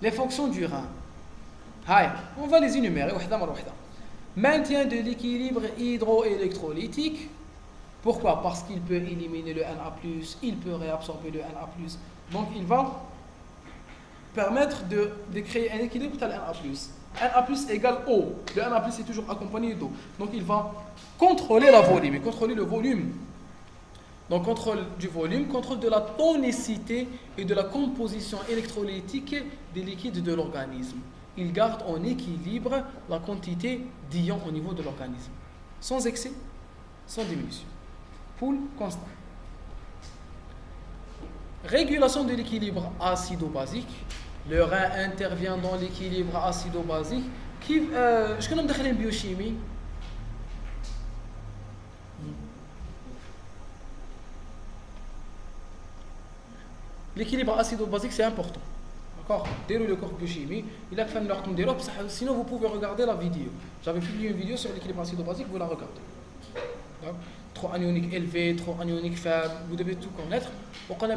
Les fonctions du rein. On va les énumérer. Maintien de l'équilibre hydroélectrolytique. Pourquoi? Parce qu'il peut éliminer le Na+, il peut réabsorber le Na+. Donc il va permettre de créer un équilibre tel Na+. Na+ égale eau. Le Na+ est toujours accompagné d'eau. Donc il va contrôler la volume, contrôler le volume. Donc contrôle du volume, contrôle de la tonicité et de la composition électrolytique des liquides de l'organisme. Il garde en équilibre la quantité d'ions au niveau de l'organisme, sans excès, sans diminution. Pool constant. Régulation de l'équilibre acido-basique. Le rein intervient dans l'équilibre acido-basique. Je connais de la biochimie. L'équilibre acido-basique, c'est important. D'accord? Dès le cours biochimie, il a fait le retour de l'autre. Sinon, vous pouvez regarder la vidéo. J'avais publié une vidéo sur l'équilibre acido-basique, vous la regardez. D'accord? Trop anionique élevé, trop anionique faible, vous devez tout connaître. On connaît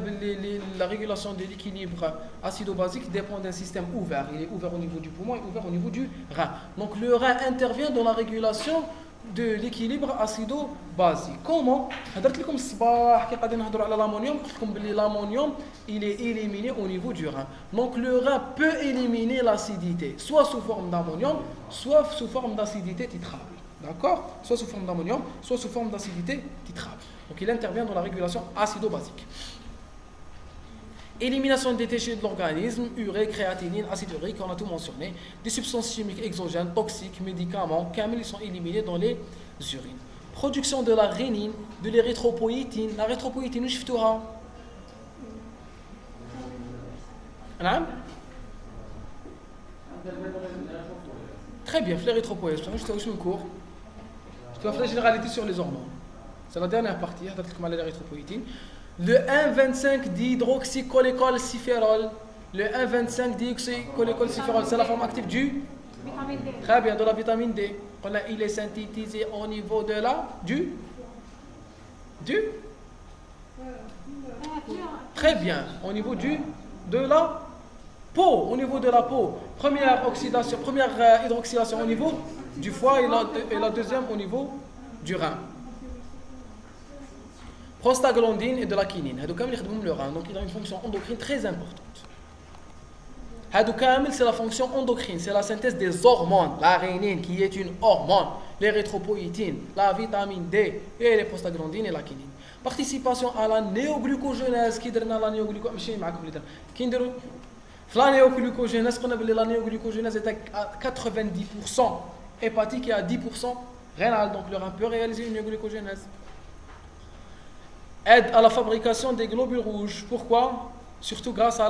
la régulation de l'équilibre acido-basique dépend d'un système ouvert. Il est ouvert au niveau du poumon et ouvert au niveau du rein. Donc le rein intervient dans la régulation de l'équilibre acido-basique. Comment? L'ammonium, il est éliminé au niveau du rein. Donc le rein peut éliminer l'acidité, soit sous forme d'ammonium, soit sous forme d'acidité titrable. D'accord? Soit sous forme d'ammonium, soit sous forme d'acidité titrable. Donc il intervient dans la régulation acido-basique. Élimination des déchets de l'organisme, urée, créatinine, acide urique, on a tout mentionné. Des substances chimiques exogènes, toxiques, médicaments, ils sont éliminés dans les urines. Production de la rénine, de l'érythropoïétine. La réthropoïétine, où je fais Très bien, l'érythropoïétine. Je te cours. Je dois faire la généralité sur les hormones. C'est la dernière partie, l'érythropoïétine. Le 1,25 dihydroxycholécholciférol. Le 1,25 dihydroxycholécholciférol, c'est la forme active du Vitamine D. Très bien, de la vitamine D. Il est synthétisé au niveau de la du Très bien, au niveau de la peau, au niveau de la peau. Première hydroxylation au niveau du foie et la deuxième au niveau du rein. Prostaglandine et de la quinine. Le rein, donc il a une fonction endocrine très importante. C'est la fonction endocrine, c'est la synthèse des hormones, la rénine qui est une hormone, l'érythropoïétine, la vitamine D et les prostaglandines et la quinine. Participation à la néoglucogénèse, qui donne la néoglucogénèse. La néoglucogénèse, la néoglucogénèse est à 90% hépatique et à 10% rénale, donc le rein peut réaliser une néoglucogénèse. Aide à la fabrication des globules rouges. Pourquoi? Surtout grâce à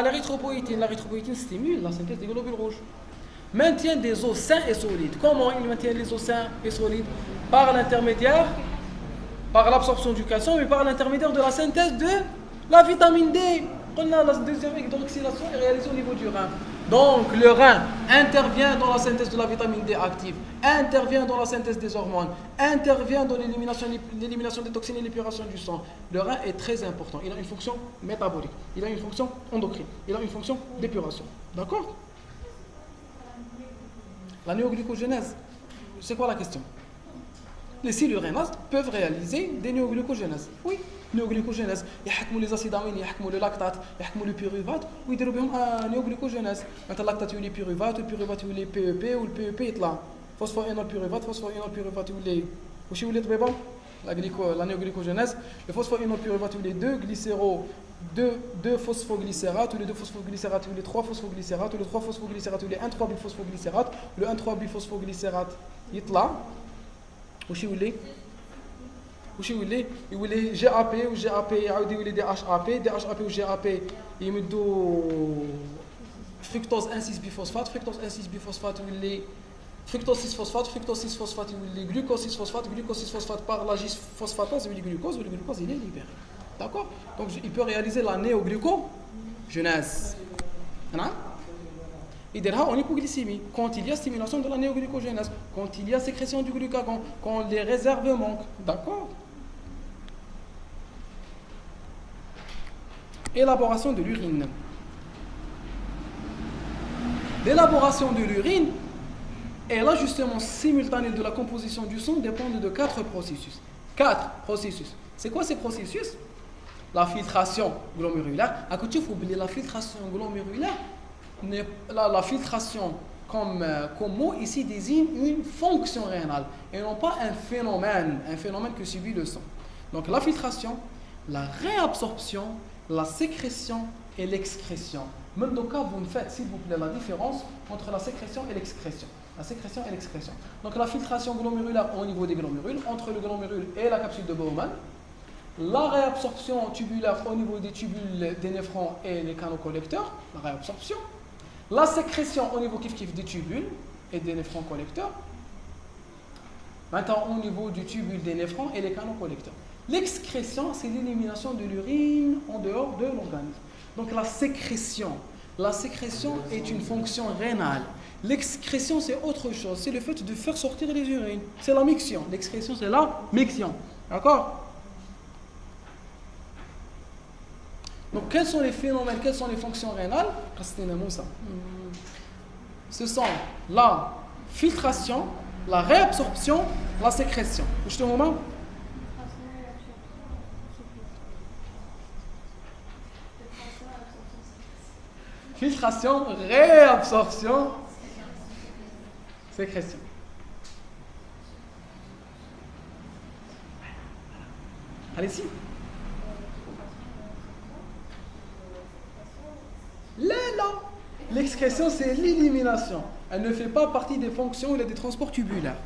l'érythropoïétine. L'érythropoïétine stimule la synthèse des globules rouges. Maintien des os sains et solides. Comment il maintient les os sains et solides? Par l'absorption du calcium et par l'intermédiaire de la synthèse de la vitamine D. La deuxième hydroxylation est réalisée au niveau du rein. Donc le rein intervient dans la synthèse de la vitamine D active, intervient dans la synthèse des hormones, intervient dans l'élimination des toxines et l'épuration du sang. Le rein est très important. Il a une fonction métabolique, il a une fonction endocrine, il a une fonction d'épuration. D'accord? La néoglucogénèse, c'est quoi la question? Les cellules rénales peuvent réaliser des néoglucogénèses. Oui, néoglucogénèse. يحكموا les acides aminés, يحكموا le lactate, يحكموا le pyruvate, ويديروا بهم néoglucogénèse. Quand le lactate يولي pyruvate, le pyruvate يولي PEP ou le PEP يطلع phosphoénol pyruvate, phosphoénol pyruvate يولي واش يولي طبيبه؟ La néoglucogénèse. Le phosphoénol pyruvate يولي 2 phosphoglycérates, ou les 2 phosphoglycérates ou les 3 phosphoglycérates, ou les 3 phosphoglycérates ou les 1,3 biphosphoglycérates, le 1,3 biphosphoglycérate يطلع واش يولي GAP و GAP يعاود يولي DHAP و GAP يمدوا fructose 1,6 biphosphate يولي fructose 6 phosphate يولي glucose 6 phosphate par la phosphatase يولي glucose le glucose il est libéré. D'accord? Donc il peut réaliser la néoglucogénèse. يديرها en hypoglycémie, quand il y a stimulation de la néoglucogénèse, quand il y a sécrétion du glucagon, quand les réserves manquent. D'accord? Élaboration de l'urine. L'élaboration de l'urine et l'ajustement simultané de la composition du sang dépendent de 4 processus. 4 processus. C'est quoi ces processus? La filtration glomérulaire. À côté, il faut oublier la filtration glomérulaire. La filtration comme mot ici désigne une fonction rénale et non pas un phénomène que subit le sang. Donc la filtration, la réabsorption, la sécrétion et l'excrétion. Même dans le cas, vous me faites, s'il vous plaît, la différence entre la sécrétion et l'excrétion. La sécrétion et l'excrétion. Donc la filtration glomérulaire au niveau des glomérules, entre le glomérule et la capsule de Bowman. La réabsorption tubulaire au niveau des tubules des néphrons et les canaux collecteurs, la réabsorption. La sécrétion au niveau des tubules et des néphrons collecteurs. Maintenant, au niveau du tubule des néphrons et les canaux collecteurs. L'excrétion, c'est l'élimination de l'urine en dehors de l'organisme. Donc la sécrétion est une fonction rénale. L'excrétion, c'est autre chose. C'est le fait de faire sortir les urines. C'est la miction. L'excrétion, c'est la miction. D'accord? Donc, quels sont les phénomènes, quelles sont les fonctions rénales? Ce sont la filtration, la réabsorption, la sécrétion. Juste un moment. Filtration, réabsorption, sécrétion. Allez-y. Là. L'excrétion, c'est l'élimination. Elle ne fait pas partie des fonctions ou des transports tubulaires.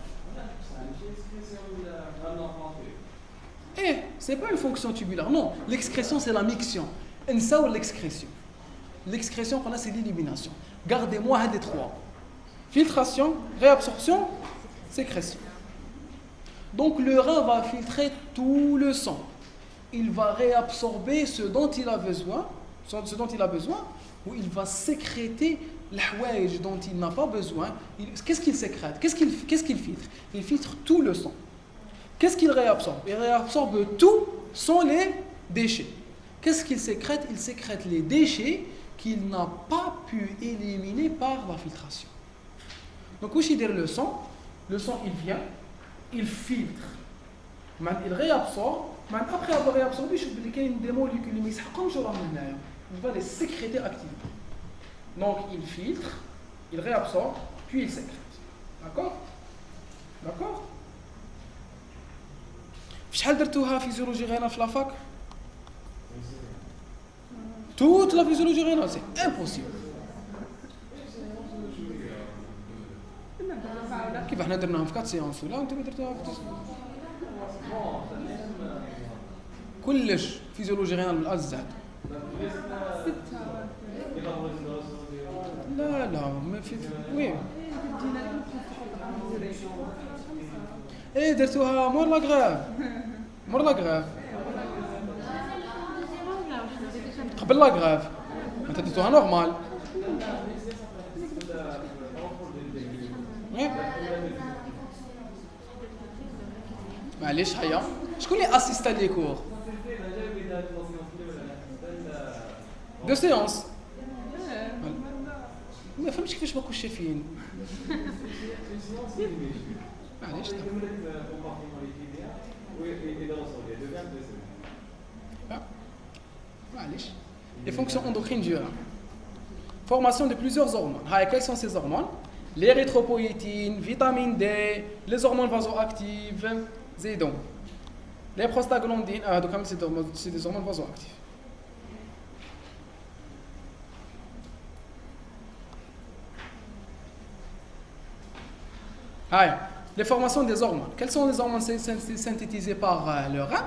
C'est pas une fonction tubulaire. Non, l'excrétion, c'est la miction. Ça ou l'excrétion. L'excrétion, c'est l'élimination. Gardez-moi des 3. Filtration, réabsorption, sécrétion. Donc le rein va filtrer tout le sang. Il va réabsorber ce dont il a besoin, ou il va sécréter l'houaïj dont il n'a pas besoin. Qu'est-ce qu'il sécrète? Qu'est-ce qu'il filtre? Il filtre tout le sang. Qu'est-ce qu'il réabsorbe? Il réabsorbe tout sans les déchets. Qu'est-ce qu'il sécrète? Il sécrète les déchets qu'il n'a pas pu éliminer par la filtration. Donc, où est le sang? Le sang, il vient, il filtre, il réabsorbe. Après avoir réabsorbé, il y a des molécules il va les sécréter activement. Donc, il filtre, il réabsorbe, puis il sécrète. D'accord? شحال درتوها فيزيولوجي غينا في لافاك؟ Toute la physiologie rénale, c'est impossible. كيف احنا درناها في 4 سيونس ولا انتم درتوها في 9 كلش فيزيولوجي غينال من الازاد لا ما في وين درتوها مور لاغراف قبل لاغراف انت درتوها نورمال معليش حيا شكون اللي اسيستا لي كور دو سيونس ما فهمتش كيفاش ما كنتش شايفين معليش les fonctions endocrines du rein. Formation de plusieurs hormones. Quelles sont ces hormones? L'érythropoïétine, vitamine D, les hormones vasoactives, zédon. Les prostaglandines, donc c'est des hormones vasoactives. Les formations des hormones. Quelles sont les hormones synthétisées par le rein?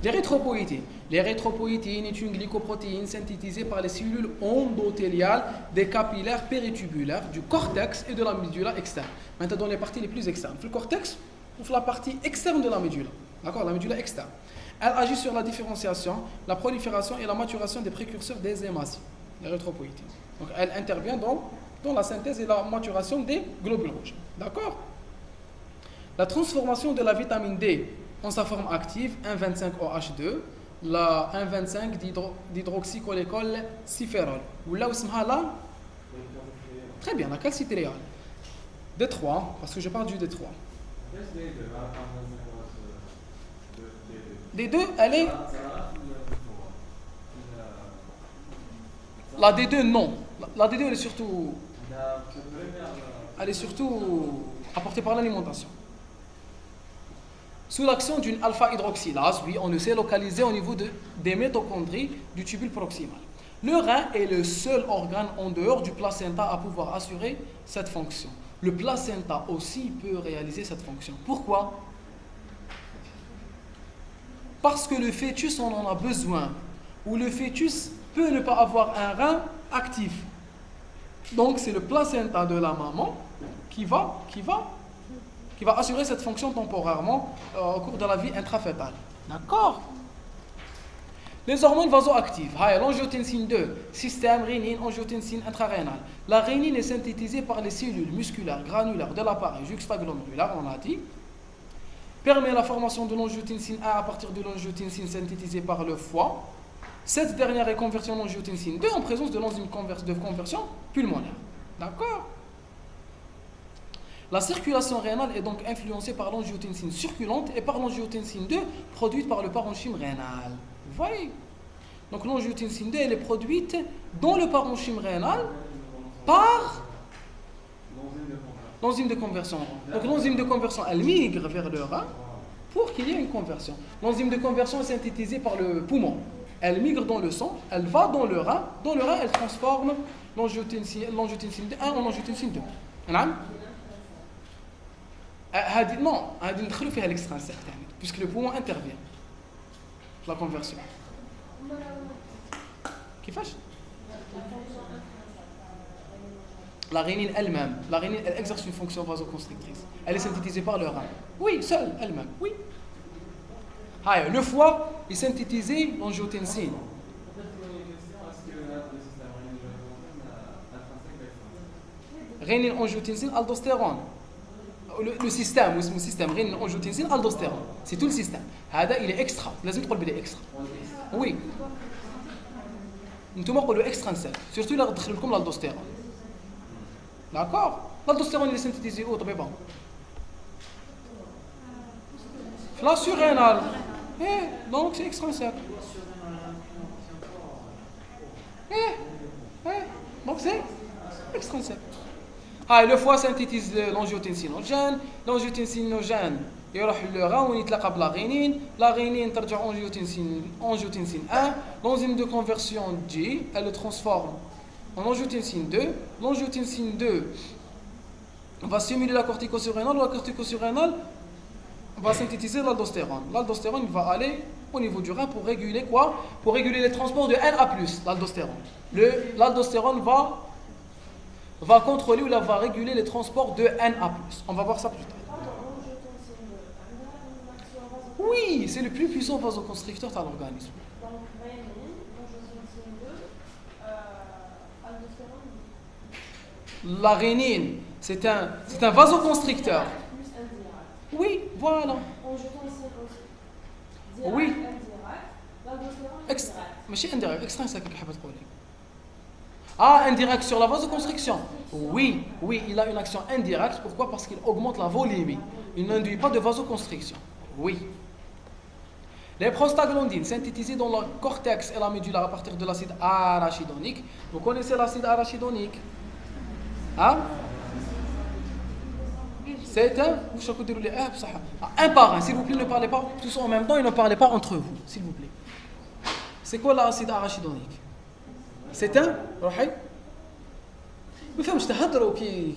L'érythropoïétine. L'érythropoïétine est une glycoprotéine synthétisée par les cellules endothéliales des capillaires péritubulaires, du cortex et de la médula externe. Maintenant, dans les parties les plus externes. Le cortex ou la partie externe de la médula. D'accord, la médula externe. Elle agit sur la différenciation, la prolifération et la maturation des précurseurs des hématies. L'érythropoïétine. Donc, elle intervient dans la synthèse et la maturation des globules rouges. D'accord? La transformation de la vitamine D en sa forme active, 1,25-OH2, la 1,25 d'hydroxycholécol ciférol. Ou là où c'est là, Très bien, laquelle c'est idéal? D3, parce que je parle du D3. D2, elle est... La D2, non. La D2, elle est surtout apportée par l'alimentation. Sous l'action d'une alpha-hydroxylase, oui, on le sait, localisée au niveau des mitochondries du tubule proximal. Le rein est le seul organe en dehors du placenta à pouvoir assurer cette fonction. Le placenta aussi peut réaliser cette fonction. Pourquoi? Parce que le fœtus, on en a besoin. Ou le fœtus peut ne pas avoir un rein actif. Donc c'est le placenta de la maman qui va assurer cette fonction temporairement au cours de la vie intrafœtale. D'accord? Les hormones vasoactives, l'angiotensine 2, système rénine, angiotensine intrarénale. La rénine est synthétisée par les cellules musculaires granulaires de l'appareil juxtaglomérulaire, on a dit. Permet la formation de l'angiotensine 1 à partir de l'angiotensine synthétisée par le foie. Cette dernière est convertie en angiotensine 2 en présence de l'enzyme de conversion pulmonaire. D'accord? La circulation rénale est donc influencée par l'angiotensine circulante et par l'angiotensine 2 produite par le parenchyme rénal. Vous voyez? Donc l'angiotensine 2 elle est produite dans le parenchyme rénal par l'enzyme de conversion. Donc l'enzyme de conversion elle migre vers le rein pour qu'il y ait une conversion. L'enzyme de conversion est synthétisée par le poumon. Elle migre dans le sang, elle va dans le rein elle transforme l'angiotensine 1 en angiotensine 2. Non, ندخلوا فيها l'extrinsique puisque le poumon intervient la conversion. كيفاش؟ La rénine elle-même, elle exerce une fonction vasoconstrictrice. Elle est synthétisée par le rein. Oui, seule, elle-même, oui. Le foie est synthétisé l'angiotensine. Rénine, angiotensine, aldostérone. Le système, rénine, angiotensine, aldostérone. C'est tout le système. Il est extra. لازم تقول بلي extra. Oui. نتوما قولوا extrinsique. Surtout là تدخل لكم l'aldostérone. D'accord? L'aldostérone il est synthétisé où طبيبه؟ La surrénale. Donc c'est extrinsique. Donc c'est extrinsique. Le foie synthétise l'angiotensinogène. L'angiotensinogène يروح للrein ويتلاقى بلا rénine. La rénine ترجع angiotensine 1. L'enzyme de conversion G, elle le transforme en angiotensine 2. L'angiotensine 2 va stimuler la corticosurrénale. La corticosurrénale va synthétiser l'aldostérone. L'aldostérone va aller au niveau du rein pour réguler quoi? Pour réguler les transports de Na+, l'aldostérone. L'aldostérone va contrôler ou va réguler les transports de Na+. On va voir ça plus tard. Oui, c'est le plus puissant vasoconstricteur de l'organisme. La rénine, c'est un vasoconstricteur. Oui, voilà. Oui. ماشي indirect, extrinsique اللي حابة تقولي. Indirect sur la vasoconstriction. Oui, il a une action indirecte. Pourquoi? Parce qu'il augmente la volémie. Il n'induit pas de vasoconstriction. Oui. Les prostaglandines synthétisées dans le cortex et la médula à partir de l'acide arachidonique. Vous connaissez l'acide arachidonique? C'est un par un. S'il vous plaît, ne parlez pas tous en même temps et ne parlez pas entre vous. S'il vous plaît. C'est quoi l'acide arachidonique? C'est un روحي ما فهمش تهضروا كي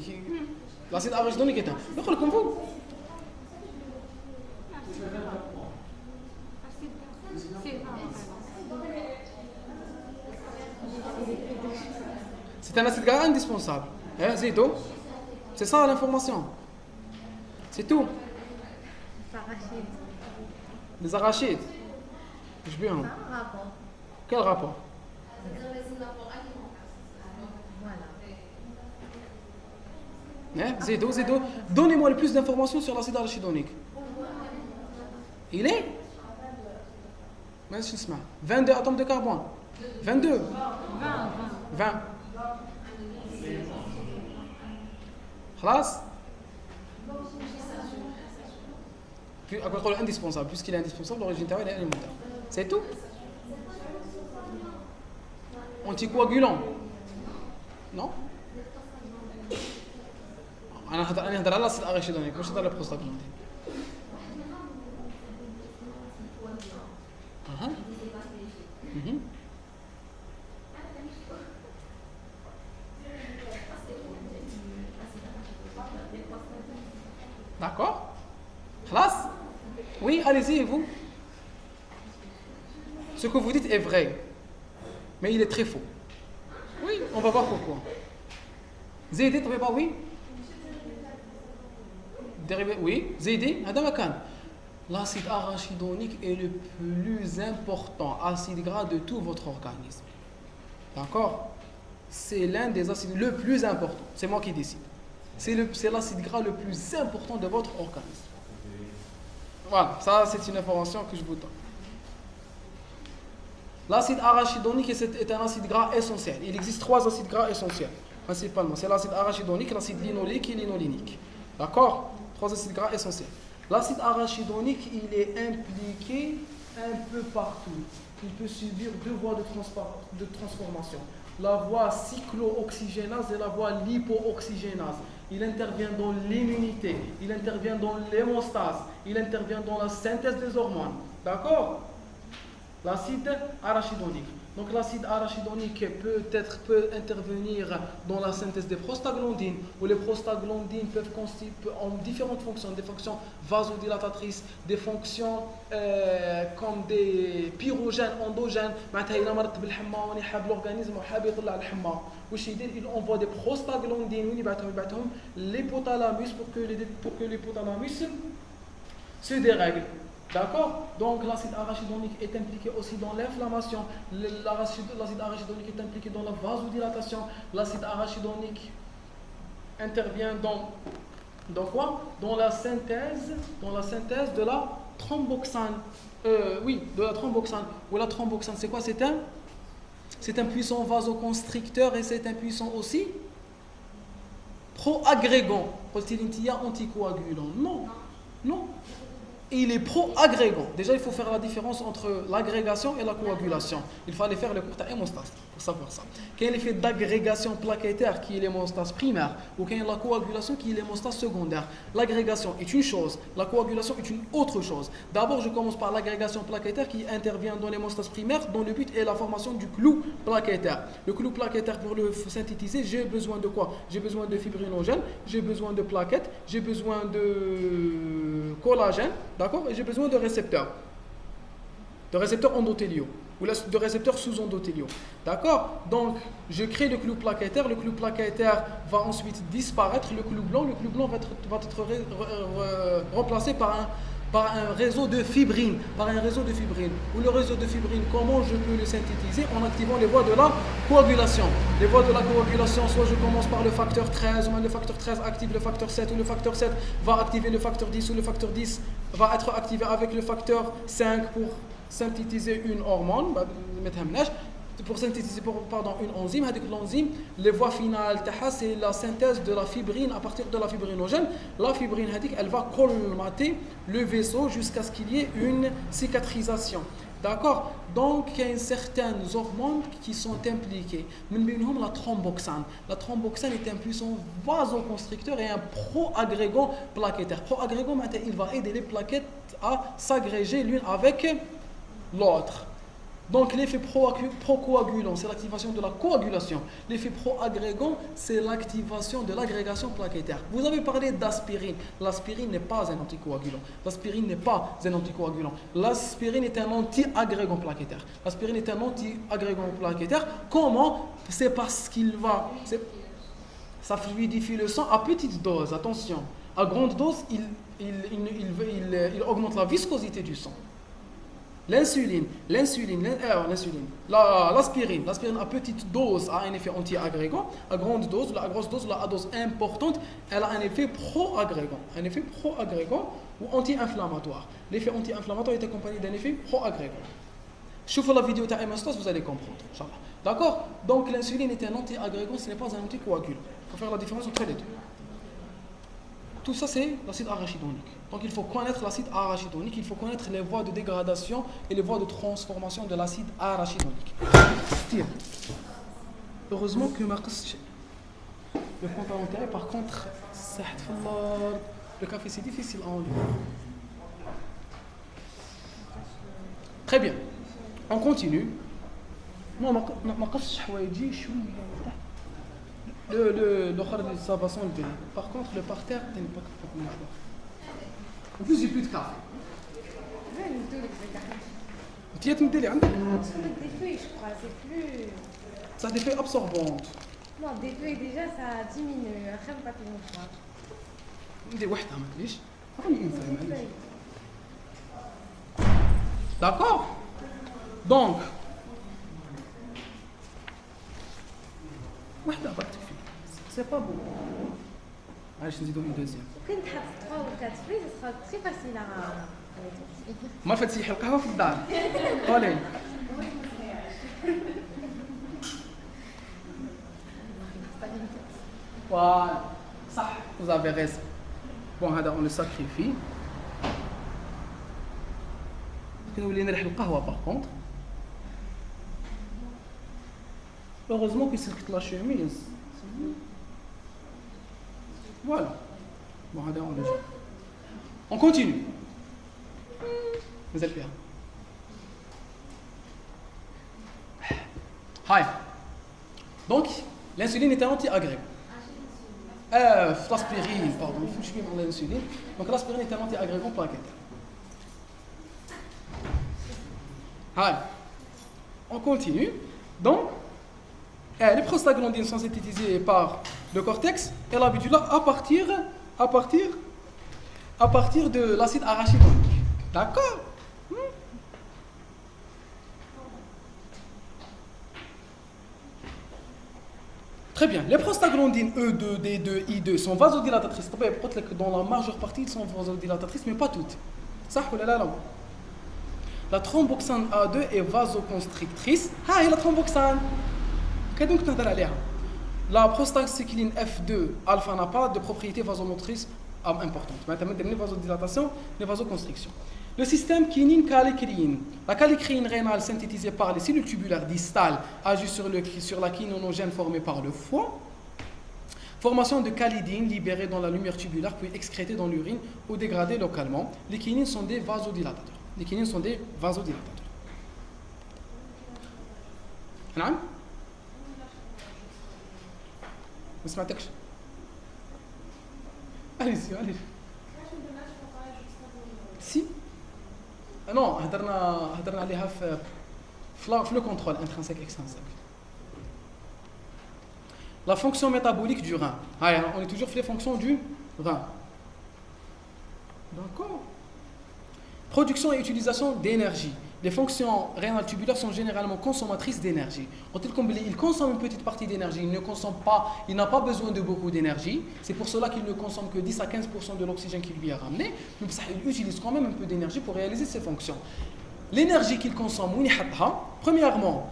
l'acide arachidonique est un نقول لكم vous. C'est un acide gras indispensable. C'est tout. C'est ça l'information. C'est tout. Les arachides. Je bien. Quel rapport? Zédo. Donnez-moi le plus d'informations sur l'acide arachidonique. Il est 22 atomes de carbone. 22. 20. خلاص indispensable, puisqu'il est indispensable, l'origine est alimentaire. C'est tout. Anticoagulant. Non. أنا هضر على الأسيد أراشيدونيك مش هضر على البروستاغلاندين. D'accord. Khlas? Oui, allez-y, et vous? Ce que vous dites est vrai, mais il est très faux. Oui, on va voir pourquoi. Zaidi, tu veux pas oui? Dérivé, oui, Zaidi, l'acide arachidonique est le plus important acide gras de tout votre organisme. D'accord? C'est l'un des acides le plus important. C'est moi qui décide. C'est l'acide gras le plus important de votre organisme. Voilà, ça c'est une information que je vous donne. L'acide arachidonique est un acide gras essentiel. Il existe 3 acides gras essentiels, principalement. C'est l'acide arachidonique, l'acide linoléique et l'inolinique. D'accord? 3 acides gras essentiels. L'acide arachidonique, il est impliqué un peu partout. Il peut subir 2 voies de transformation. La voie cyclooxygénase et la voie lipooxygénase. Il intervient dans l'immunité, il intervient dans l'hémostase, il intervient dans la synthèse des hormones. D'accord? L'acide arachidonique. Donc l'acide arachidonique peut intervenir dans la synthèse des prostaglandines, où les prostaglandines peuvent en différentes fonctions, des fonctions vasodilatatrices, des fonctions comme des pyrogènes endogènes. L'organisme il envoie des prostaglandines, l'hypothalamus pour que l'hypothalamus se dérègle. D'accord? Donc l'acide arachidonique est impliqué aussi dans l'inflammation. L'acide arachidonique est impliqué dans la vasodilatation. L'acide arachidonique intervient dans quoi? Dans la synthèse de la thromboxane. De la thromboxane. Ou la thromboxane, c'est quoi? C'est un puissant vasoconstricteur et c'est un puissant aussi proagrégant. Anticoagulant. Non. Il est pro-agrégant. Déjà, il faut faire la différence entre l'agrégation et la coagulation. Il fallait faire le cours de hémostase pour savoir ça. Quel est l'effet d'agrégation plaquettaire qui est l'hémostase primaire ou quelle est la coagulation qui est l'hémostase secondaire? L'agrégation est une chose, la coagulation est une autre chose. D'abord, je commence par l'agrégation plaquettaire qui intervient dans l'hémostase primaire dont le but est la formation du clou plaquettaire. Le clou plaquettaire, pour le synthétiser, j'ai besoin de quoi? J'ai besoin de fibrinogène, j'ai besoin de plaquettes, j'ai besoin de collagène. D'accord? Et j'ai besoin de récepteurs endothéliaux ou de récepteurs sous-endothéliaux. D'accord? Donc, je crée le clou plaquettaire va ensuite disparaître, le clou blanc va être remplacé par un réseau de fibrine. Ou le réseau de fibrine, comment je peux le synthétiser? En activant les voies de la coagulation. Les voies de la coagulation, soit je commence par le facteur 13, ou le facteur 13 active le facteur 7, ou le facteur 7 va activer le facteur 10, ou le facteur 10 va être activé avec le facteur 5 pour synthétiser une hormone, pour synthétiser une enzyme. L'enzyme, les voies finales, c'est la synthèse de la fibrine à partir de la fibrinogène. La fibrine, elle va colmater le vaisseau jusqu'à ce qu'il y ait une cicatrisation. D'accord? Donc, il y a certaines hormones qui sont impliquées. La thromboxane. La thromboxane est un puissant vasoconstricteur et un pro-agrégant plaquettaire. Pro-agrégant, il va aider les plaquettes à s'agréger l'une avec l'autre. Donc l'effet procoagulant, c'est l'activation de la coagulation. L'effet proagrégant, c'est l'activation de l'agrégation plaquettaire. Vous avez parlé d'aspirine. L'aspirine n'est pas un anticoagulant. L'aspirine est un anti-agrégant plaquettaire. Comment? C'est parce ça fluidifie le sang à petite dose. Attention, à grande dose, il augmente la viscosité du sang. L'aspirine à petite dose a un effet anti-agrégant. À grande dose, la grosse dose, la dose importante, elle a un effet pro-agrégant. Ou anti-inflammatoire. L'effet anti-inflammatoire est accompagné d'un effet pro-agrégant. Chauffez la vidéo de hémostase, vous allez comprendre. D'accord? Donc l'insuline est un anti-agrégant, ce n'est pas un anticoagulant. Il faut faire la différence entre les deux. Tout ça, c'est l'acide arachidonique. Donc, il faut connaître l'acide arachidonique, il faut connaître les voies de dégradation et les voies de transformation de l'acide arachidonique. Heureusement que le pantalon terre, par contre, le café, c'est difficile à enlever. Très bien. On continue. Non, ça va s'enlever. Par contre, le parterre, tu n'es pas capable de le voir. En plus, j'ai plus de café. Tu as des feuilles, je crois, c'est plus. Ça a des feuilles absorbantes. Non, des feuilles déjà, ça diminue. Après, on va pas le voir. Des واحدة ما تليش. D'accord. Donc, c'est pas beau. Allez, je نزيدو une deuxième. Quand tu as 3 ou 4 feuilles, ça sera très facile à. ما فتحي القهوة في الدار. قولي. Voilà. Ça, vous avez raison. Bon, on le sacrifie. Nous allons نريح القهوة par contre. Heureusement que c'est la chemise. Voilà. Bon, on continue. Vous êtes bien. Hi. Donc, l'insuline est un anti-agrégant. L'aspirine, pardon, il faut que je prenne l'insuline. Donc, l'aspirine est un anti-agrégant plaquettaire. Hi. On continue. Donc, les prostaglandines sont synthétisées par le cortex et la médulla à partir de l'acide arachidonique. D'accord? Très bien. Les prostaglandines E2, D2, I2 sont vasodilatatrices. Dans la majeure partie, ils sont vasodilatatrices, mais pas toutes. Ça, la thromboxane A2 est vasoconstrictrice. Ah, et la thromboxane. Qu'est-ce que tu as? La prostacycline F2 alpha n'a pas de propriété vasomotrice importante. Maintenant, les vasodilatations, les vasoconstrictions. Le système kinine-calicréine. La calicréine rénale synthétisée par les cellules tubulaires distales agit sur la kinonogène formée par le foie. Formation de calidine libérée dans la lumière tubulaire puis excrétée dans l'urine ou dégradée localement. Les kinines sont des vasodilatateurs. Les kinines sont des vasodilatateurs. نعم؟ ما سمعتكش؟ allez-y. Si. Non, هضرنا عليها في le contrôle intrinsèque extrinsèque. La fonction métabolique du rein. On est toujours fait les fonctions du rein. D'accord. Production et utilisation d'énergie. Les fonctions rénales tubulaires sont généralement consommatrices d'énergie. Il consomme une petite partie d'énergie, il n'a pas besoin de beaucoup d'énergie. C'est pour cela qu'il ne consomme que 10 à 15% de l'oxygène qu'il lui est ramené. Mais il utilise quand même un peu d'énergie pour réaliser ses fonctions. L'énergie qu'il consomme, premièrement,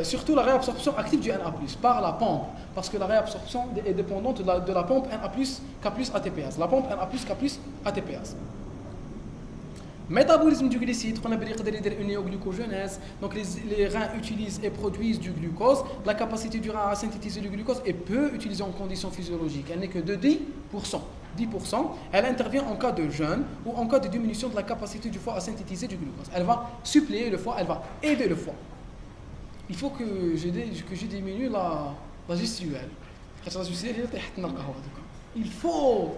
surtout la réabsorption active du Na+, par la pompe, parce que la réabsorption est dépendante de la pompe Na+, K+, ATPase. La pompe Na+, K+, ATPase. Métabolisme du glucide, on a une néoglucogenèse. Donc les reins utilisent et produisent du glucose. La capacité du rein à synthétiser du glucose est peu utilisée en conditions physiologiques. Elle n'est que de 10%. 10%. Elle intervient en cas de jeûne ou en cas de diminution de la capacité du foie à synthétiser du glucose. Elle va suppléer le foie, elle va aider le foie. Il faut que je diminue la gestuelle. Il faut.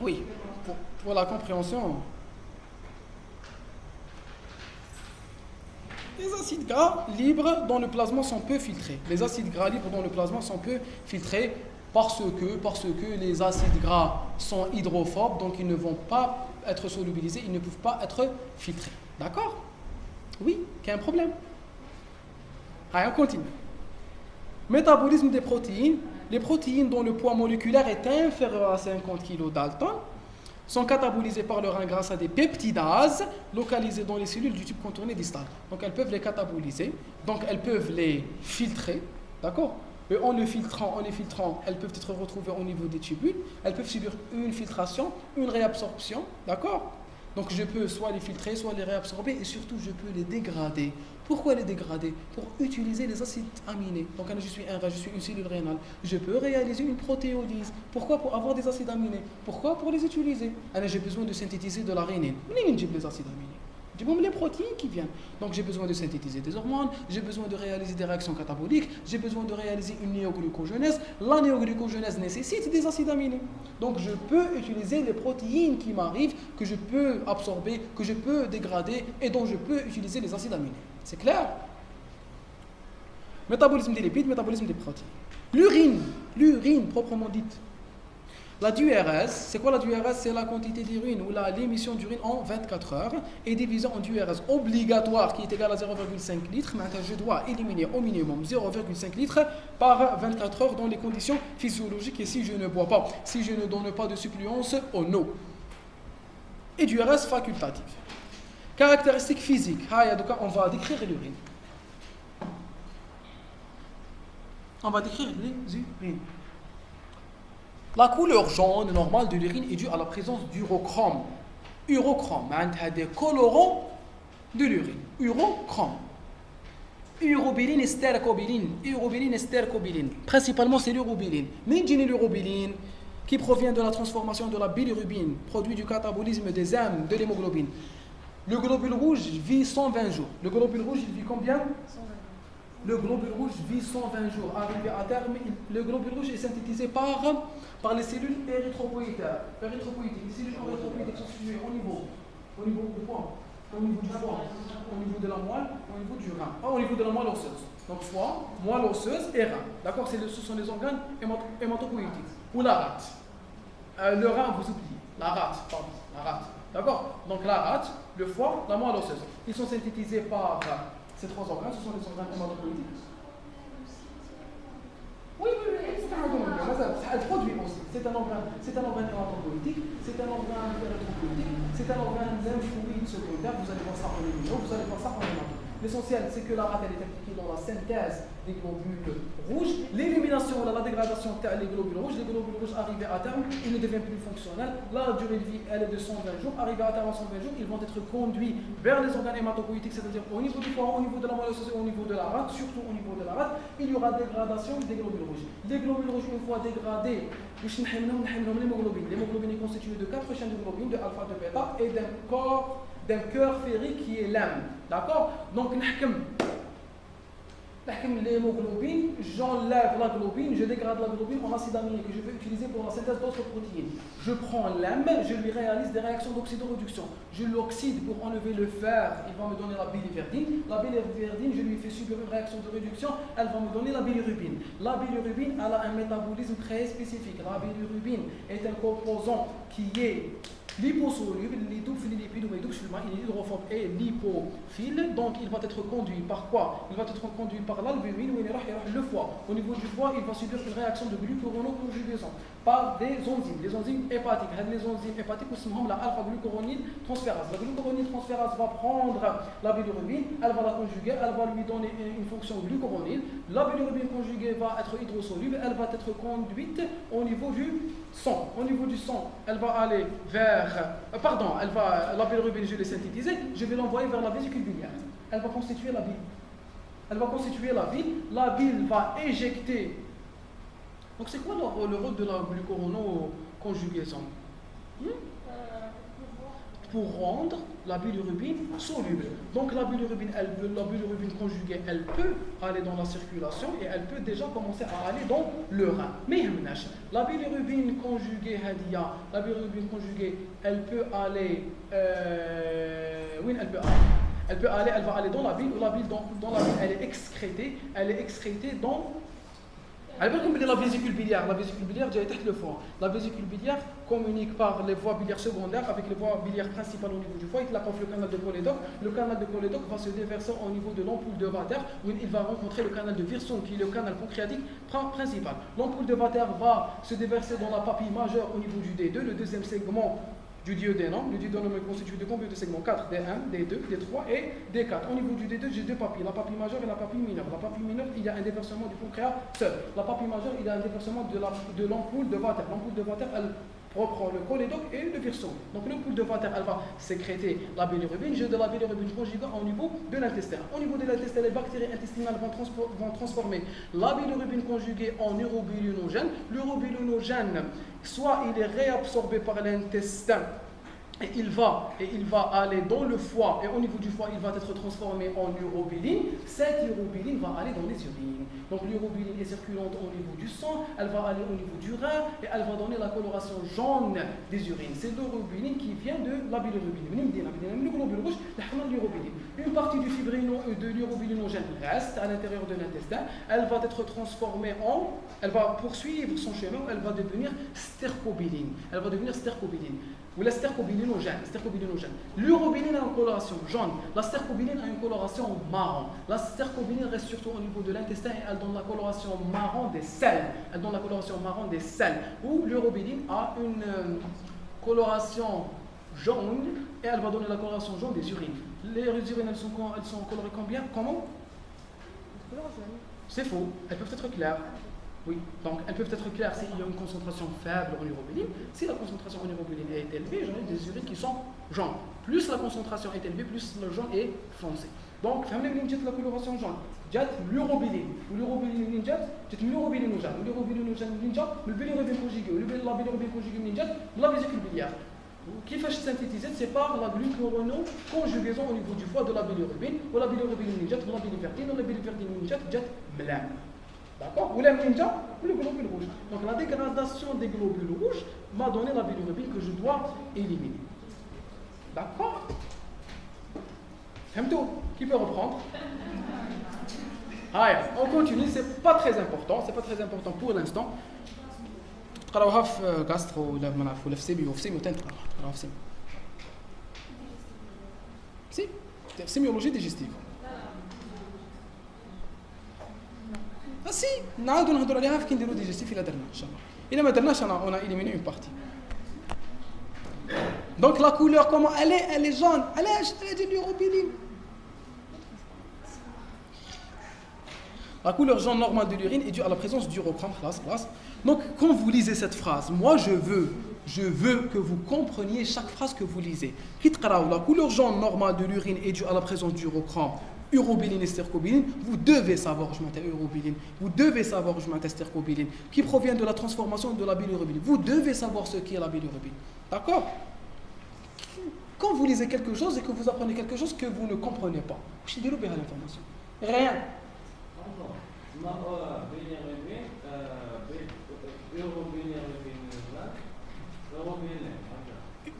Oui, pour la compréhension. Les acides gras libres dans le plasma sont peu filtrés. Les acides gras libres dans le plasma sont peu filtrés parce que les acides gras sont hydrophobes, donc ils ne vont pas être solubilisés, ils ne peuvent pas être filtrés. D'accord? Oui, qu'il y a un problème. Allez, on continue. Métabolisme des protéines. Les protéines dont le poids moléculaire est inférieur à 50 kg Dalton sont catabolisées par le rein grâce à des peptidases localisées dans les cellules du tube contourné distal. Donc elles peuvent les cataboliser, donc elles peuvent les filtrer, d'accord? Et en les filtrant, elles peuvent être retrouvées au niveau des tubules, elles peuvent subir une filtration, une réabsorption, d'accord? Donc je peux soit les filtrer, soit les réabsorber et surtout je peux les dégrader. Pourquoi les dégrader? Pour utiliser les acides aminés. Donc je suis un rein, je suis une cellule rénale. Je peux réaliser une protéolyse. Pourquoi? Pour avoir des acides aminés. Pourquoi? Pour les utiliser. Alors j'ai besoin de synthétiser de la rénine. Mais j'ai les acides aminés. J'ai besoin les protéines qui viennent. Donc j'ai besoin de synthétiser des hormones, j'ai besoin de réaliser des réactions cataboliques, j'ai besoin de réaliser une néoglucogenèse. La néoglucogenèse nécessite des acides aminés. Donc je peux utiliser les protéines qui m'arrivent, que je peux absorber, que je peux dégrader et dont je peux utiliser les acides aminés. C'est clair? Métabolisme des lipides, métabolisme des protéines. L'urine proprement dite. La DURS, c'est quoi la DURS? C'est la quantité d'urine ou l'émission d'urine en 24 heures est divisée en DURS obligatoire qui est égal à 0,5 litres. Maintenant, je dois éliminer au minimum 0,5 litres par 24 heures dans les conditions physiologiques et si je ne bois pas, si je ne donne pas de suppléance en eau. Et DURS facultative. Caractéristiques physiques. On va décrire l'urine. On va décrire les urines. La couleur jaune normale de l'urine est due à la présence d'urochrome. Urochrome, des colorants de l'urine. Urochrome. Urobiline et stercobiline. Urobiline et stercobiline. Principalement, c'est l'urobiline. Mais l'urobiline qui provient de la transformation de la bilirubine, produit du catabolisme des enzymes de l'hémoglobine. Le globule rouge vit 120 jours. Le globule rouge, il vit combien? 120. Le globule rouge vit 120 jours. Arrivé à terme, le globule rouge est synthétisé par les cellules érythropoïétiques. Les cellules érythropoïétiques sont situées au niveau du foie, au niveau du foie, au niveau de la moelle, au niveau du rein. Au niveau de la moelle osseuse. Donc foie, moelle osseuse et rein. D'accord? Ce sont les organes hématopoïétiques. Ou la rate. Le rein, vous oubliez. La rate. D'accord? Donc la rate, le foie, la moelle osseuse. Ils sont synthétisés par ces trois organes, ce sont les organes hématopoïétiques. Oui, c'est un organe. Elle produit aussi. C'est un organe hématopoïétique, c'est un organe érythropoïétique, c'est un organe lymphoïde secondaire. Vous allez voir ça en hémoglobine, vous allez voir ça en hémoglobine. L'essentiel, c'est que la rate elle est impliquée dans la synthèse des globules rouges, l'élimination, la dégradation des globules rouges. Les globules rouges arrivés à terme, ils ne deviennent plus fonctionnels. La durée de vie, elle est de 120 jours. Arrivés à terme à 120 jours, ils vont être conduits vers les organes hématopoïétiques, c'est-à-dire au niveau du foie, au niveau de la moelle osseuse, au niveau de la rate, surtout au niveau de la rate, il y aura dégradation des globules rouges. Les globules rouges, une fois dégradés, l'hémoglobine. L'hémoglobine est constituée de 4 chaînes de globine, de alpha, de bêta, et d'un cœur ferrique qui est l'âme. D'accord? Donc, l'hémoglobine, j'enlève la globine, je dégrade la globine en acide aminé que je vais utiliser pour la synthèse d'autres protéines. Je prends l'âme, je lui réalise des réactions d'oxydoréduction. Je l'oxyde pour enlever le fer, il va me donner la biliverdine. La biliverdine, je lui fais subir une réaction de réduction, elle va me donner la bilirubine. La bilirubine, elle a un métabolisme très spécifique. La bilirubine est un composant qui est liposoluble, il double les lipides, il est hydrophobe et lipophile, donc il va être conduit par quoi? Il va être conduit par l'albumine, le foie. Au niveau du foie, il va subir une réaction de glucuronoconjugaison par des enzymes, les enzymes hépatiques. Les enzymes hépatiques, nous sommes la alpha-glucuronide transférase. La glucuronide transférase va prendre la bilirubine, elle va la conjuguer, elle va lui donner une fonction glucuronide. La bilirubine conjuguée va être hydrosoluble, elle va être conduite au niveau du sang. Au niveau du sang, elle va aller vers la bilirubine, je l'ai synthétisée, je vais l'envoyer vers la vésicule biliaire. Elle va constituer la bile. La bile va éjecter. Donc c'est quoi le rôle de la glucuronoconjugaison? Pour rendre la bilirubine soluble. Donc la bilirubine conjuguée, elle peut aller dans la circulation et elle peut déjà commencer à aller dans le rein. Mais la bilirubine conjuguée, elle peut aller. Elle va aller dans la bile, dans la bile, elle est excrétée dans. Elle peut combiner la vésicule biliaire. La vésicule biliaire, j'ai le foie. La vésicule biliaire communique par les voies biliaires secondaires avec les voies biliaires principales au niveau du foie. Il la confie le canal de Koledok. Le canal de Koledok va se déverser au niveau de l'ampoule de Vater, où il va rencontrer le canal de Wirsung, qui est le canal pancréatique principal. L'ampoule de Vater va se déverser dans la papille majeure au niveau du D2, le deuxième segment du duodénum. Le duodénum est constitué de combien de segments? 4, D1, D2, D3 et D4. Au niveau du D2, j'ai deux papilles, la papille majeure et la papille mineure. La papille mineure, il y a un déversement du pancréas seul. La papille majeure, il y a un déversement de l'ampoule de Vater. L'ampoule de Vater, elle reprend le cholédoque et le virsome. Donc l'ampoule de Vater, elle va sécréter la bilirubine. J'ai de la bilirubine conjuguée au niveau de l'intestin. Au niveau de l'intestin, les bactéries intestinales vont transformer la bilirubine conjuguée en urobilinogène. L'urobilinogène, soit il est réabsorbé par l'intestin et il va aller dans le foie, et au niveau du foie, il va être transformé en urobiline. Cette urobiline va aller dans les urines. Donc l'urobiline est circulante au niveau du sang, elle va aller au niveau du rein, et elle va donner la coloration jaune des urines. C'est l'urobiline qui vient de la bilirubine. Le globule rouge, l'urobiline. Une partie du fibrino et de l'urobilinogène reste à l'intérieur de l'intestin. Elle va être transformée elle va poursuivre son chemin, elle va devenir stercobiline. Ou la stercobilinogène. L'urobiline a une coloration jaune. La stercobiline a une coloration marron. La stercobiline reste surtout au niveau de l'intestin et elle donne la coloration marron des selles. Ou l'urobiline a une coloration jaune et elle va donner la coloration jaune des urines. Les urines, elles sont colorées combien? Comment? C'est faux. Elles peuvent être claires. Oui, donc elles peuvent être claires s'il y a une concentration faible en urobiline. Si la concentration en urobiline est élevée, j'en ai des urines qui sont jaunes. Plus la concentration est élevée, plus le jaune est foncé. Donc, la coloration jaune, جات l'urobiline. L'urobiline جات l'urobilinogène. L'urobilinogène le bilirubine conjugué. La bilirubine conjuguée la vésicule biliaire. Qui fait synthétiser, c'est par la glucuronoconjugaison au niveau du foie de la bilirubine. Ou la bilirubine جات la biliverdine. La biliverdine جات blanc. D'accord? Ou le globule rouge. Donc la dégradation des globules rouges m'a donné la bilirubine que je dois éliminer. D'accord? Qui peut reprendre? Allez, on continue, c'est pas très important pour l'instant. تقراوها في gastro ولا ما نعرف ولا في سيميو تقراوها في sémiologie digestive. Si, نعاودو نهضروا عليها كي نديرو ديجيستيف إلا درنا إن شاء الله. إلا ما درناش on a éliminé une partie. Donc la couleur comment elle est jaune. Elle est de l'urobiline. La couleur jaune normale de l'urine est due à la présence d'urochrome. Donc quand vous lisez cette phrase, moi je veux que vous compreniez chaque phrase que vous lisez. La couleur jaune normale de l'urine est due à la présence d'urochrome. Urobiline et stercobiline, vous devez savoir urobiline, vous devez savoir stercobiline, qui provient de la transformation de la bilirubine. Vous devez savoir ce qu'est la bilirubine. D'accord? Quand vous lisez quelque chose et que vous apprenez quelque chose que vous ne comprenez pas, vous allez lire l'information. Rien.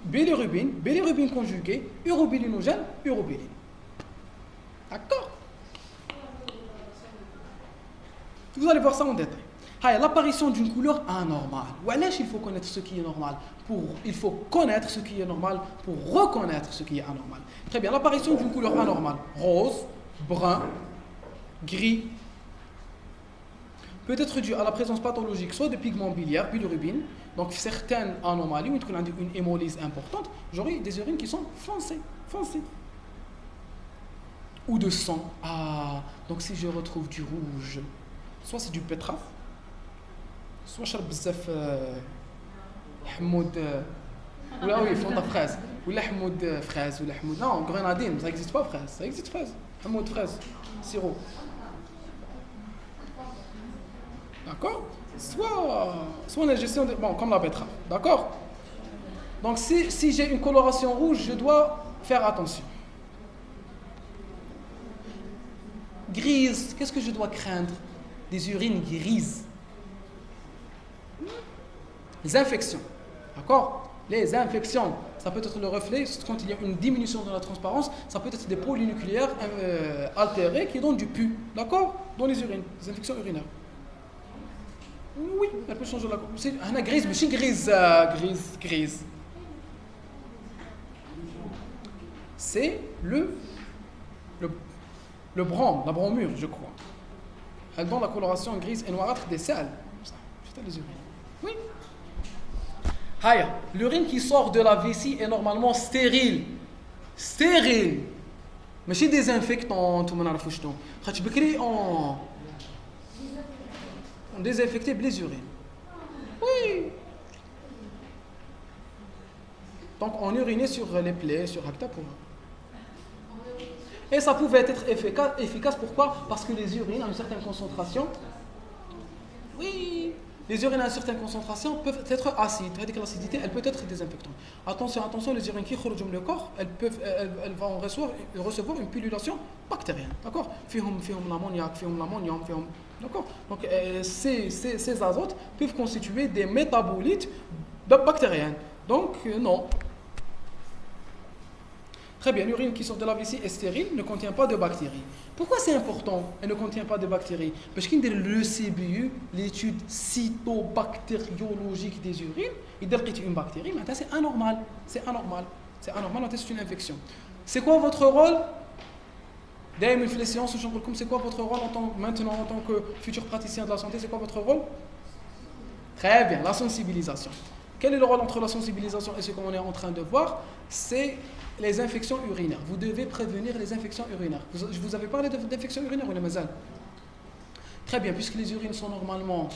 Bilirubine conjuguée, urobilinogène, urobiline. D'accord? Vous allez voir ça en détail. L'apparition d'une couleur anormale. Il faut connaître ce qui est normal. Il faut connaître ce qui est normal pour reconnaître ce qui est anormal. Très bien, l'apparition d'une couleur anormale. Rose, brun, gris. Peut être due à la présence pathologique soit de pigments biliaires, bilirubine, donc certaines anomalies où il y a une hémolyse importante, j'aurai des urines qui sont foncées. Ou de sang. Donc si je retrouve du rouge, soit c'est du pétraf, soit je bzaf Hamoud ou là oui, fond de fraise, ou la Hamoud fraise, ou la Hamoud non, grenadine, ça n'existe pas fraise, ça existe fraise, Hamoud fraise, sirop. D'accord? Soit la gestion de comme la betterave. D'accord? Donc si j'ai une coloration rouge, je dois faire attention. Grise, qu'est-ce que je dois craindre? Des urines grises. Les infections. D'accord? Les infections, ça peut être le reflet, quand il y a une diminution de la transparence, ça peut être des polynucléaires altérés qui donnent du pus. D'accord? Dans les urines, les infections urinaires. Oui, elle peut changer la couleur. C'est une grise, mais c'est grise. C'est le brome, la bromure, je crois. Elle donne la coloration grise et noirâtre des selles. C'est les urines. Oui. Haya, l'urine qui sort de la vessie est normalement stérile. Stérile. ماشي désinfectante وما نعرفوش شنو. خاطش بكري on désinfectait les urines. Oui. Donc on urinait sur les plaies, sur Hakta pour. Et ça pouvait être efficace, pourquoi? Parce que les urines à une certaine concentration, oui, les urines à une certaine concentration peuvent être acides. C'est-à-dire que l'acidité, elle peut être désinfectante. Attention, les urines qui sortent du corps, elles vont recevoir une pullulation bactérienne. D'accord? Fihum l'ammoniac, fihum l'ammonium, fihum. D'accord? Donc ces azotes peuvent constituer des métabolites bactériens. Donc non. Très bien, l'urine qui sort de la vessie est stérile, ne contient pas de bactéries. Pourquoi c'est important? Elle ne contient pas de bactéries. Parce qu'il y a le CBU, l'étude cytobactériologique des urines, il dit qu'il y a une bactérie, mais c'est anormal. C'est anormal, c'est une infection. C'est quoi votre rôle? D'ailleurs, les séances, c'est quoi votre rôle maintenant en tant que futur praticien de la santé? C'est quoi votre rôle? Très bien, la sensibilisation. Quel est le rôle entre la sensibilisation et ce qu'on est en train de voir? C'est les infections urinaires. Vous devez prévenir les infections urinaires. Je vous avais parlé d'infections urinaires ou les mazal? Très bien, puisque les urines sont normalement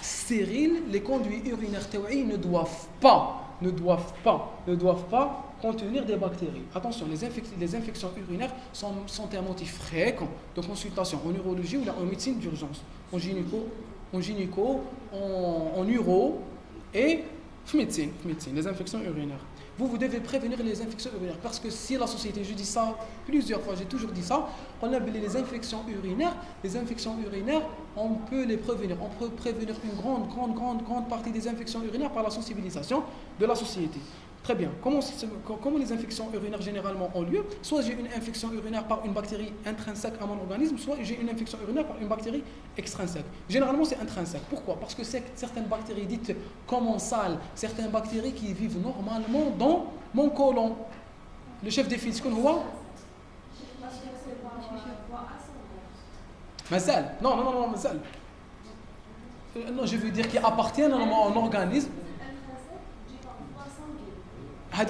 stériles, les conduits urinaires théoïs ne doivent pas contenir des bactéries. Attention, les infections urinaires sont un motif fréquent de consultation en urologie ou en médecine d'urgence, en gynéco, en uro et médecine, les infections urinaires. Vous devez prévenir les infections urinaires parce que si la société, je dis ça plusieurs fois, j'ai toujours dit ça, on a les infections urinaires, on peut les prévenir. On peut prévenir une grande partie des infections urinaires par la sensibilisation de la société. Très bien. Comment les infections urinaires généralement ont lieu? Soit j'ai une infection urinaire par une bactérie intrinsèque à mon organisme, soit j'ai une infection urinaire par une bactérie extrinsèque. Généralement, c'est intrinsèque. Pourquoi? Parce que certaines bactéries dites commensales, certaines bactéries qui vivent normalement dans mon côlon. Le chef des fils, qu'on voit? Mazal. Non, mazal. Non, je veux dire qu'ils appartiennent à mon organisme.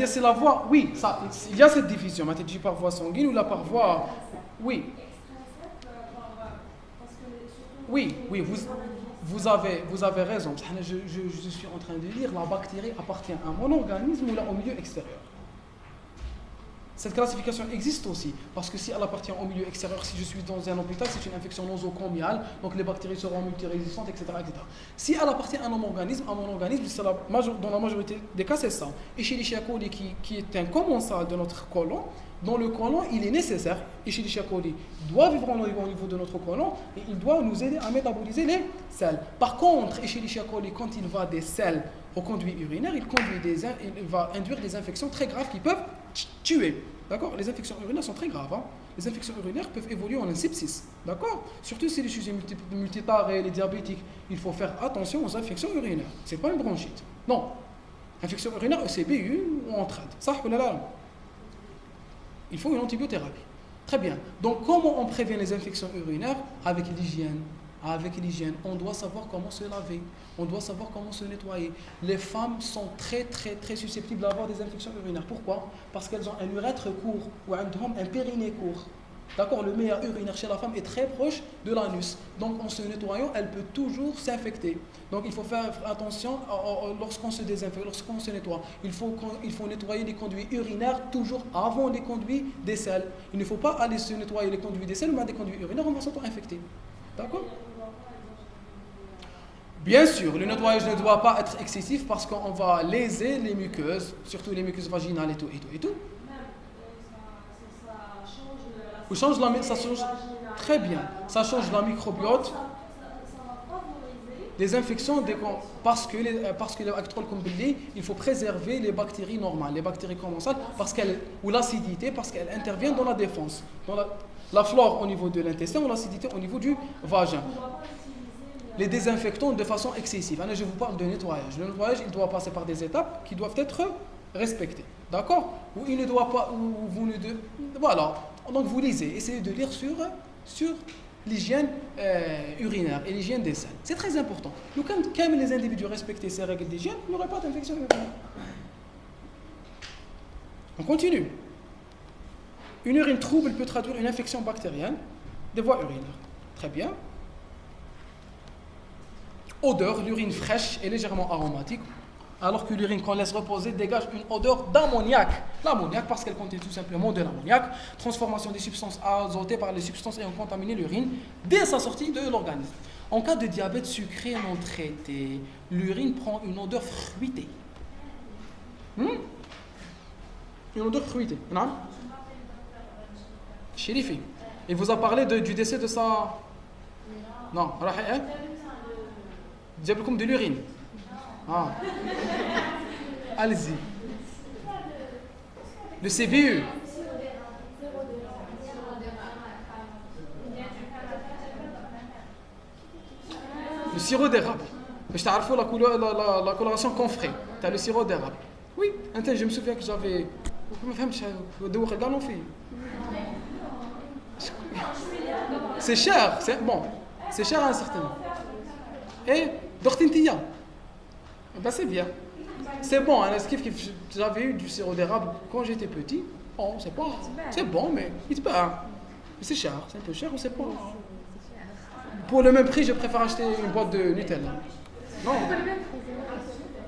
C'est la voie, oui, il y a cette division, par voie sanguine ou la par voie, oui. Oui, vous avez raison. Je suis en train de dire la bactérie appartient à mon organisme ou là au milieu extérieur. Cette classification existe aussi, parce que si elle appartient au milieu extérieur, si je suis dans un hôpital, c'est une infection nosocomiale, donc les bactéries seront multirésistantes, etc. Si elle appartient à mon organisme, dans la majorité des cas, c'est ça. Escherichia coli qui est un commensal de notre côlon, dans le côlon, il est nécessaire, Escherichia coli doit vivre au niveau de notre côlon et il doit nous aider à métaboliser les sels. Par contre, Escherichia coli, quand il va des sels au conduit urinaire, il va induire des infections très graves qui peuvent tuer. D'accord? Les infections urinaires sont très graves. Les infections urinaires peuvent évoluer en un sepsis. D'accord? Surtout si les sujets multiparés, les diabétiques, il faut faire attention aux infections urinaires. Ce n'est pas une bronchite. Non. Infection urinaire, ECBU, on traite. Ça, il faut une antibiothérapie. Très bien. Donc, comment on prévient les infections urinaires? Avec l'hygiène. On doit savoir comment se laver, on doit savoir comment se nettoyer. Les femmes sont très susceptibles d'avoir des infections urinaires. Pourquoi? Parce qu'elles ont un urètre court ou un périnée court. D'accord? Le meilleur urinaire chez la femme est très proche de l'anus. Donc en se nettoyant, elle peut toujours s'infecter. Donc il faut faire attention lorsqu'on se désinfecte, lorsqu'on se nettoie. Il faut nettoyer les conduits urinaires toujours avant les conduits des selles. Il ne faut pas aller se nettoyer les conduits des selles, mais des conduits urinaires, on va s'auto-infecter. D'accord? Bien sûr, le nettoyage ne doit pas être excessif parce qu'on va léser les muqueuses, surtout les muqueuses vaginales et tout. Ça change très bien. Ça change la microbiote. Les infections, parce que il faut préserver les bactéries normales, les bactéries commensales, ou l'acidité, parce qu'elles interviennent dans la défense. Dans la flore au niveau de l'intestin ou l'acidité au niveau du vagin. Les désinfectants de façon excessive. Je vous parle de nettoyage. Le nettoyage, il doit passer par des étapes qui doivent être respectées. D'accord? Ou il ne doit pas. Voilà. Donc vous lisez. Essayez de lire sur l'hygiène urinaire et l'hygiène des selles. C'est très important. Donc, quand les individus respectaient ces règles d'hygiène, il n'y aurait pas d'infection urinaire. On continue. Une urine trouble peut traduire une infection bactérienne des voies urinaires. Très bien. Odeur, l'urine fraîche est légèrement aromatique, alors que l'urine qu'on laisse reposer dégage une odeur d'ammoniac. L'ammoniac, parce qu'elle contient tout simplement de l'ammoniac. Transformation des substances azotées par les substances ayant contaminé l'urine dès sa sortie de l'organisme. En cas de diabète sucré non traité, l'urine prend une odeur fruitée. Une odeur fruitée. Non? Chérifi. Il vous a parlé du décès de sa... Non, comme de l'urine. Ah. Allez-y. Le CBU. Le sirop d'érable. Je t'arrive la coloration qu'on ferait. Tu as le sirop d'érable. Oui, je me souviens que j'avais... C'est cher, c'est bon. C'est cher à un certain moment. Et d'ortintia. Ben c'est bien. C'est bon, hein, j'avais eu du sirop d'érable quand j'étais petit. Bon, c'est pas. C'est bon, mais il te paie. C'est cher, c'est un peu cher, on sait pas. Pour le même prix, je préfère acheter une boîte de Nutella. Non.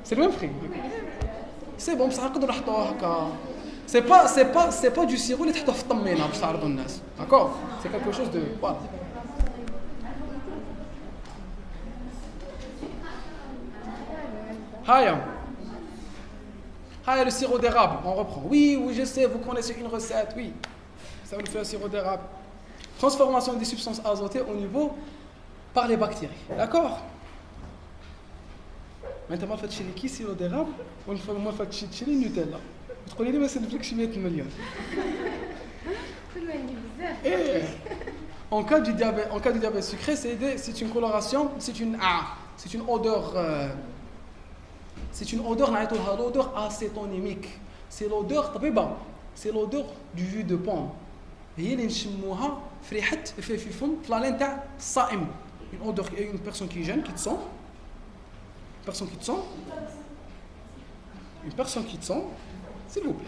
C'est le même prix. C'est bon, ça c'est pas du sirop qui est d'accord? C'est quelque chose de voilà. Haya, le sirop d'érable, on reprend. Oui, je sais, vous connaissez une recette, oui. Ça vous fait un sirop d'érable. Transformation des substances azotées au niveau par les bactéries. D'accord? Maintenant, on fait chez qui sirop d'érable, on fait chez les Nutella. Vous trouvez que c'est le plus 100 millions. En cas du diabète sucré, c'est une coloration, c'est une odeur. C'est une odeur, l'odeur acétonymique. C'est l'odeur du jus de pomme. هي اللي نشموها في ريحه في فم طلالين تاع الصائم. Une odeur, une personne qui est jeune, qui te sent. S'il vous plaît.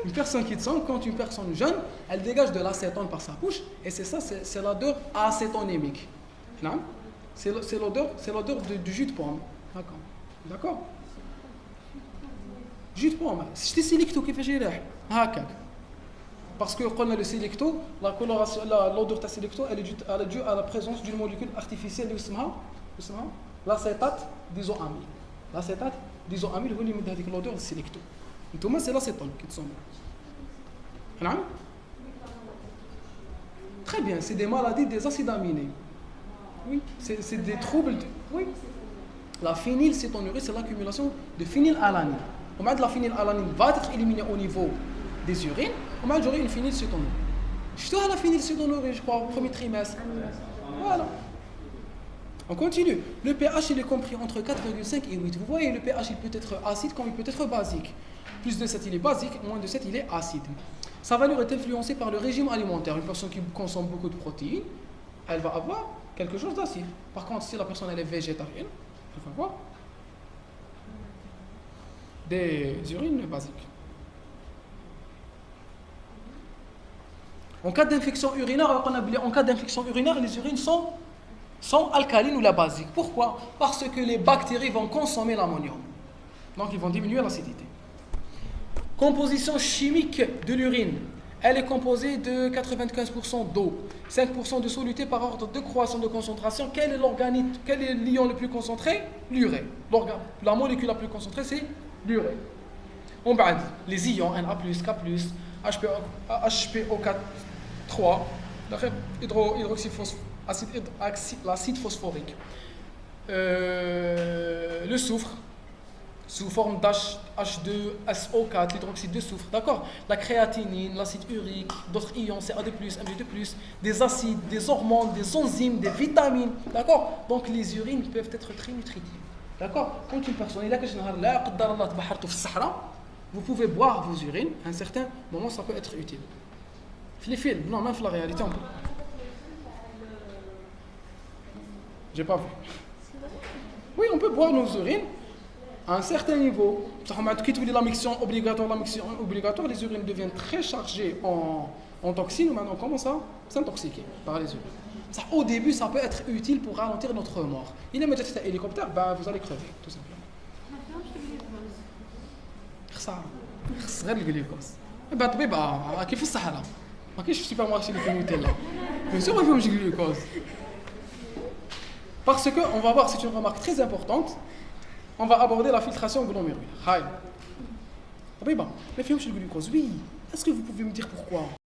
Une personne qui te sent, quand une personne jeune, elle dégage de l'acétone par sa bouche, et c'est ça, c'est l'odeur acétonymique. Non? C'est l'odeur du jus de pomme. D'accord? Jus de pomme. Si tu sélecto كيفاش يريح هكاك. Parce que quand on a le sélecto, l'odeur de sélecto, elle est due à la présence d'une molécule artificielle qui s'appelle l'acétate d'isoamyle. L'acétate d'isoamyle هو اللي يمد هذيك l'odeur de sélecto. انتوما c'est l'acétone qui te semble. نعم؟ Très bien, c'est des maladies des acides aminés. Oui, c'est des troubles. Oui. La phénylcétonurie, c'est l'accumulation de phénylalanine. La phénylalanine va être éliminée au niveau des urines. J'aurai une phénylcétonurie. Je dois la phénylcétonurie, je crois, au premier trimestre. Voilà. On continue. Le pH, il est compris entre 4,5 et 8. Vous voyez, le pH, il peut être acide comme il peut être basique. Plus de 7, il est basique. Moins de 7, il est acide. Sa valeur est influencée par le régime alimentaire. Une personne qui consomme beaucoup de protéines, elle va avoir quelque chose d'acide. Par contre, si la personne elle est végétarienne, elle va avoir des urines basiques. En cas d'infection urinaire, les urines sont alcalines ou la basique. Pourquoi? Parce que les bactéries vont consommer l'ammonium. Donc, ils vont diminuer l'acidité. Composition chimique de l'urine. Elle est composée de 95% d'eau, 5% de soluté par ordre de croissance de concentration. Quel est l'ion le plus concentré? L'urée. La molécule la plus concentrée, c'est l'urée. On va dire les ions Na+, K+, HPO4, 3, l'acide phosphorique. Le soufre, sous forme d'H2SO4, l'hydroxyde de soufre, d'accord? La créatinine, l'acide urique, d'autres ions, CA2+, Mg2+, des acides, des hormones, des enzymes, des vitamines, d'accord? Donc les urines peuvent être très nutritives, d'accord? Quand une personne, vous pouvez boire vos urines, à un certain moment, ça peut être utile. Les films, non, même la réalité, on peut. J'ai pas vu. Oui, on peut boire nos urines à un certain niveau. La mixtion obligatoire, les urines deviennent très chargées en toxines. Maintenant, on commence à s'intoxiquer par les urines. Ça, au début, ça peut être utile pour ralentir notre mort. Il est médiatique un hélicoptère, vous allez crever, tout simplement. خسر الجلوكوز طبيبه كيف الصحراء ما كاينش في السوبر مارشي اللي فيه نوتيلا بيان سور ما فيهمش الجلوكوز parce que on va voir, c'est une remarque très importante, on va aborder la filtration glomérulaire. طبيبه ما فيهمش الجلوكوز. Oui, est-ce que vous pouvez me dire pourquoi?